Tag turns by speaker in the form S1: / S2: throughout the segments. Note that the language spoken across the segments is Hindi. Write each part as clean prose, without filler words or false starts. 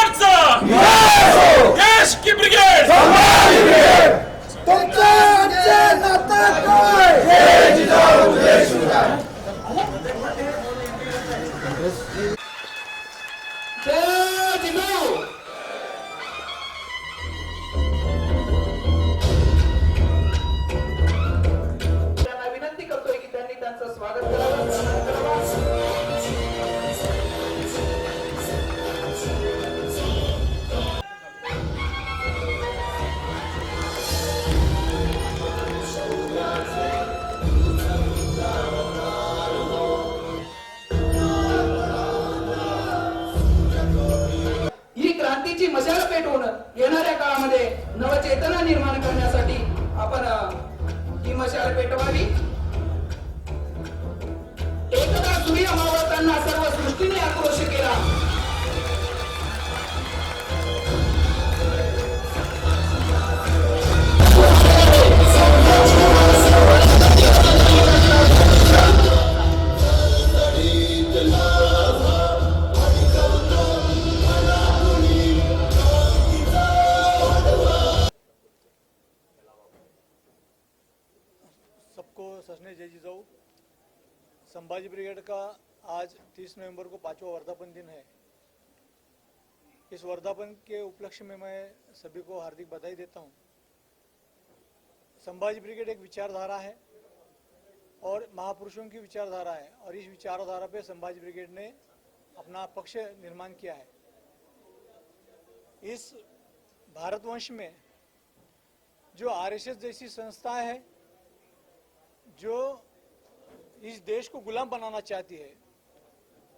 S1: ब्रिगेडचा यश की ब्रिगेड
S2: तुमचे आमचे नातं काय? जय जिजाऊ जय शिवराय. जय जिजाऊ.
S3: त्यांना विनंती करतोय की त्यांनी त्यांचं स्वागत करावं, सन्मान करावा. ही क्रांतीची मशाल पेटवून येणाऱ्या काळामध्ये नवचेतना निर्माण करण्यासाठी आपण ही मशाल पेटवावी. एकदा सूर्य मावळताना सर्व सृष्टीने आक्रोश केला.
S4: सबको सजने जय जिजाऊ. संभाजी ब्रिगेड का आज 30 नवंबर को 5वां वर्धापन दिन है. इस वर्धापन के उपलक्ष्य में मैं सभी को हार्दिक बधाई देता हूं. संभाजी ब्रिगेड एक विचारधारा है और महापुरुषों की विचारधारा है और इस विचारधारा पे संभाजी ब्रिगेड ने अपना पक्ष निर्माण किया है. इस भारतवंश में जो आरएसएस जैसी संस्थाएं हैं जो इस देश को गुलाम बनाना चाहती है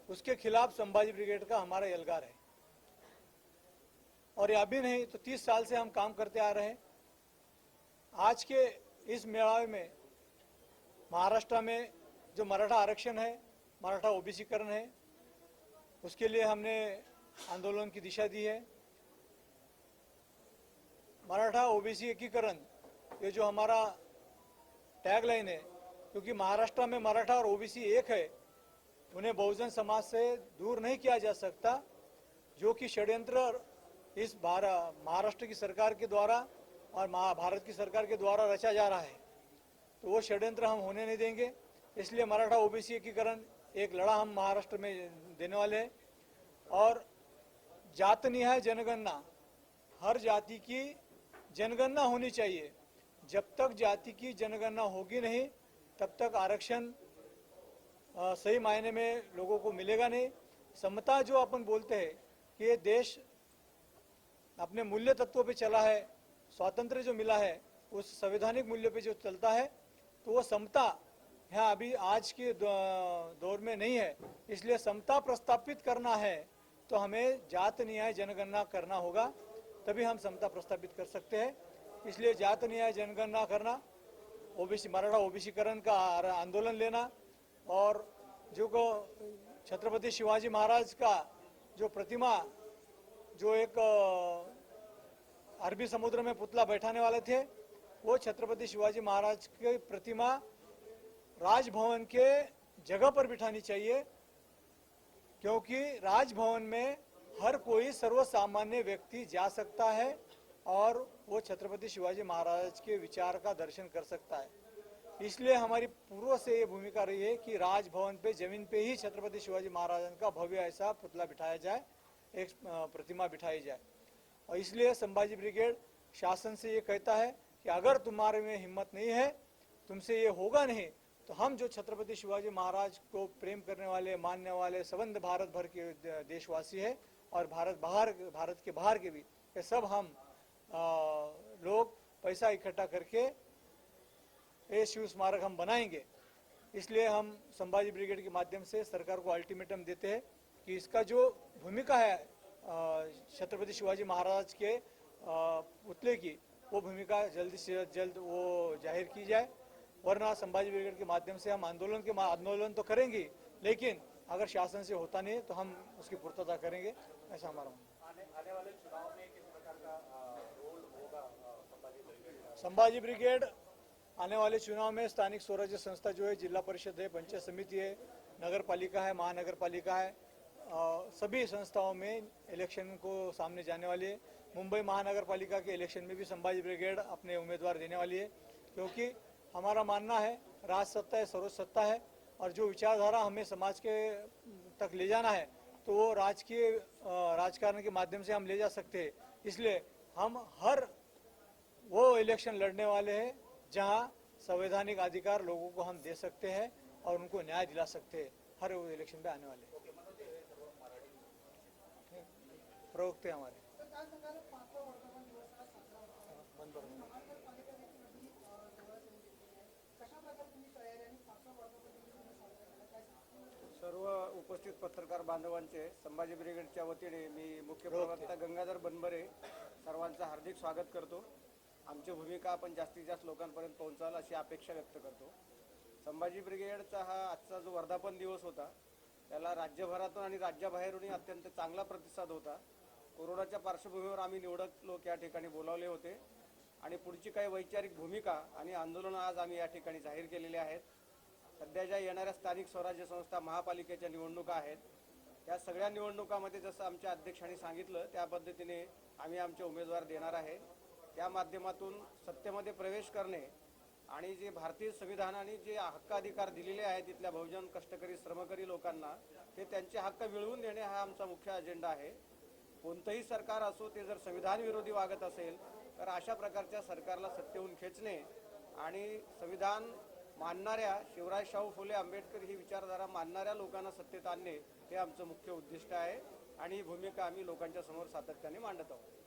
S4: उसके खिलाफ संभाजी ब्रिगेड का हमारा एल्गार है. और ये अभी नहीं तो 30 साल से हम काम करते आ रहे हैं. आज के इस मेळावे में महाराष्ट्र में जो मराठा आरक्षण है, मराठा ओबीसीकरण है, उसके लिए हमने आंदोलन की दिशा दी है. मराठा ओबीसी एकीकरण ये जो हमारा टैगलाइन है, क्योंकि महाराष्ट्र में मराठा और ओबीसी एक है, उन्हें बहुजन समाज से दूर नहीं किया जा सकता. जो कि षड्यंत्र इस महाराष्ट्र की सरकार के द्वारा और भारत की सरकार के द्वारा रचा जा रहा है, तो वो षड्यंत्र हम होने नहीं देंगे. इसलिए मराठा ओबीसी एकीकरण एक लड़ा हम महाराष्ट्र में देने वाले हैं. और जात निहाय जनगणना, हर जाति की जनगणना होनी चाहिए. जब तक जाति की जनगणना होगी नहीं तब तक आरक्षण सही मायने में लोगों को मिलेगा नहीं. समता जो अपन बोलते हैं कि ये देश अपने मूल्य तत्वों पे चला है, स्वातंत्र्य जो मिला है उस संवैधानिक मूल्य पे जो चलता है, तो वो समता यहाँ अभी आज के दौर में नहीं है. इसलिए समता प्रस्तापित करना है तो हमें जात न्याय जनगणना करना होगा, तभी हम समता प्रस्तापित कर सकते हैं. इसलिए जात न्याय जनगणना करना, ओबीसी मराठा ओबीसीकरण का आंदोलन लेना और जो को छत्रपति शिवाजी महाराज का जो प्रतिमा जो एक अरबी समुद्र में पुतला बैठाने वाले थे, वो छत्रपति शिवाजी महाराज की प्रतिमा राजभवन के जगह पर बिठानी चाहिए. क्योंकि राजभवन में हर कोई सर्वसामान्य व्यक्ति जा सकता है और वो छत्रपति शिवाजी महाराज के विचार का दर्शन कर सकता है. इसलिए हमारी पूर्व से ये भूमिका रही है कि राजभवन पे जमीन पे ही छत्रपति शिवाजी महाराज का भव्य ऐसा पुतला बिठाया जाए, एक प्रतिमा बिठाई जाए. और इसलिए संभाजी ब्रिगेड शासन से ये कहता है कि अगर तुम्हारे में हिम्मत नहीं है, तुमसे ये होगा नहीं, तो हम जो छत्रपति शिवाजी महाराज को प्रेम करने वाले, मानने वाले संबंध भारत भर के देशवासी है और भारत के बाहर के भी, ये सब हम लोग पैसा इकट्ठा करके ये शिव स्मारक हम बनाएंगे. इसलिए हम संभाजी ब्रिगेड के माध्यम से सरकार को अल्टीमेटम देते हैं कि इसका जो भूमिका है छत्रपति शिवाजी महाराज के पुतले की, वो भूमिका जल्दी से जल्द वो जाहिर की जाए. वरना संभाजी ब्रिगेड के माध्यम से हम आंदोलन तो करेंगे, लेकिन अगर शासन से होता नहीं तो हम उसकी पूर्तता करेंगे, ऐसा हमारा आने वाले चुनाव में किस प्रकार का रोल होगा संभाजी ब्रिगेड आने वाले चुनाव में स्थानिक स्वराज्य संस्था जो है, जिला परिषद है, पंचायत समिति है, नगर पालिका है, महानगर पालिका है, सभी संस्थाओं में इलेक्शन को सामने जाने वाली है। मुंबई महानगर पालिका के इलेक्शन में भी संभाजी ब्रिगेड अपने उम्मीदवार देने वाली है, क्योंकि हमारा मानना है राज सत्ता है, सर्वोच्च सत्ता है, और जो विचारधारा हमें समाज के तक ले जाना है तो वो राजकीय राजकारण के माध्यम से हम ले जा सकते हैं। इसलिए हम हर वो इलेक्शन लड़ने वाले हैं जहां संवैधानिक अधिकार लोगों को हम दे सकते हैं और उनको न्याय दिला सकते हैं। हर वो इलेक्शन पे आने वाले प्रवक्ते हमारे
S5: सर्व उपस्थित पत्रकार बांधवांचे संभाजी ब्रिगेडच्या वतीने मी मुख्य प्रवक्ता गंगाधर बनबरे सर्वांचं हार्दिक स्वागत करतो। आमची भूमिका आपण जास्तीत जास्त लोकांपर्यंत पोहोचाल अशी अपेक्षा व्यक्त करतो। संभाजी ब्रिगेडचा हा आजचा जो वर्धापन दिवस होता त्याला राज्यभरातून आणि राज्याबाहेरूनही अत्यंत चांगला प्रतिसाद होता। कोरोनाच्या पार्श्वभूमीवर आम्ही निवडक लोक या ठिकाणी बोलावले होते आणि पुढची काही वैचारिक भूमिका आणि आंदोलन आज आम्ही या ठिकाणी जाहीर केलेले आहेत। सध्या ज्या येणाऱ्या स्थानिक स्वराज्य संस्था महापालिकेच्या निवडणुका आहेत त्या सगळ्या निवडणुकांमध्ये जसं आमच्या अध्यक्षांनी सांगितलं त्या पद्धतीने आम्ही आमचे उमेदवार देणार आहे। त्या माध्यमातून सत्तेमध्ये प्रवेश करणे आणि जे भारतीय संविधानाने जे हक्काधिकार दिलेले आहेत तिथल्या बहुजन कष्टकरी श्रमकरी लोकांना ते त्यांचे हक्क मिळवून देणे हा आमचा मुख्य अजेंडा आहे। कोणतंही सरकार असो ते जर संविधान विरोधी वागत असेल तर अशा प्रकारच्या सरकारला सत्तेहून खेचणे आणि संविधान मानणाऱ्या शिवराय शाहू फुले आंबेडकर ही विचारधारा मानणाऱ्या लोकांना सत्तेत आणणे हे आमचं मुख्य उद्दिष्ट आहे आणि ही भूमिका आम्ही लोकांच्या समोर सातत्याने मांडत आहोत।